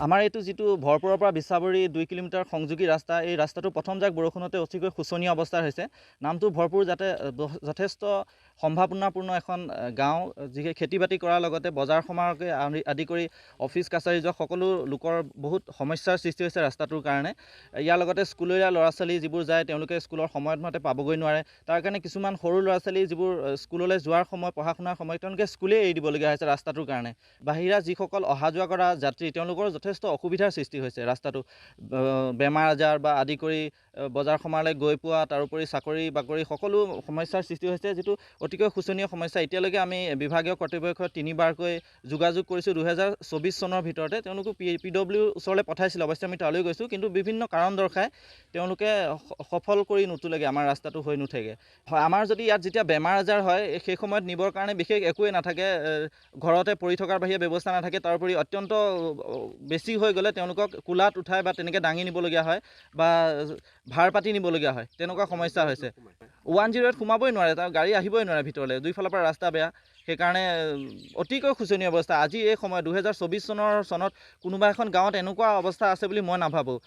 আমাৰ এইটো যিটো ভৰপুৰৰ পৰা বিশ্বাবৰী 2 কিলোমিটাৰ সংযোগী ৰাস্তা, এই ৰাস্তাটো প্ৰথম জাক বৰষুণতে অতিকৈ শোচনীয় অৱস্থাৰ হৈছে। নামটো ভৰপুৰ যাতে যথেষ্ট সম্ভাৱনাপূৰ্ণ এখন গাঁও, যিয়ে খেতি বাতি কৰাৰ লগতে বজাৰ সমাৰকে আদি কৰি অফিচ কাছাৰী যোৱা সকলো লোকৰ বহুত সমস্যাৰ সৃষ্টি হৈছে ৰাস্তাটোৰ কাৰণে। ইয়াৰ লগতে স্কুলীয়া ল'ৰা ছোৱালী যিবোৰ যায় তেওঁলোকে স্কুলৰ সময়মতে পাবগৈ নোৱাৰে। তাৰ কাৰণে কিছুমান সৰু ল'ৰা ছোৱালী যিবোৰ স্কুললৈ যোৱাৰ সময়, পঢ়া শুনাৰ সময়, তেওঁলোকে স্কুলেই এৰি দিবলগীয়া হৈছে ৰাস্তাটোৰ কাৰণে। বাহিৰা যিসকল অহা যোৱা কৰা যাত্ৰী তেওঁলোকৰ যথেষ্ট অসুবিধাৰ সৃষ্টি হৈছে। ৰাস্তাটো বেমাৰ আজাৰ বা আদি কৰি বজাৰ সমাৰলৈ গৈ পোৱা, তাৰোপৰি চাকৰি বাকৰি সকলো সমস্যাৰ সৃষ্টি হৈছে, যিটো অতিকৈ শোচনীয় সমস্যা। এতিয়ালৈকে আমি বিভাগীয় কৰ্তৃপক্ষক 3বাৰকৈ যোগাযোগ কৰিছোঁ 2024 চনৰ ভিতৰতে। তেওঁলোকো PWৰ ওচৰলৈ পঠাইছিল, অৱশ্যে আমি তালৈ গৈছোঁ, কিন্তু বিভিন্ন কাৰণ দৰ্শাই তেওঁলোকে সফল কৰি নুতুলেগৈ, আমাৰ ৰাস্তাটো হৈ নুঠেগৈ। হয়, আমাৰ যদি ইয়াত যেতিয়া বেমাৰ আজাৰ হয় সেই সময়ত নিবৰ কাৰণে বিশেষ একোৱেই নাথাকে, ঘৰতে পৰি থকাৰ বাহিৰে ব্যৱস্থা নাথাকে। তাৰোপৰি অত্যন্ত বেছি হৈ গ'লে তেওঁলোকক কোলাত উঠাই বা তেনেকৈ দাঙি নিবলগীয়া হয় বা ভাৰ পাতি নিবলগীয়া হয়, তেনেকুৱা সমস্যা হৈছে। 108 সোমাবই নোৱাৰে, তাৰ গাড়ী আহিবই নোৱাৰে ভিতৰলৈ, দুইফালৰ পৰা ৰাস্তা বেয়া। সেইকাৰণে অতিকৈ শোচনীয় অৱস্থা। আজি এই সময় 2024 চনত কোনোবা এখন গাঁৱত এনেকুৱা অৱস্থা আছে বুলি মই নাভাবোঁ।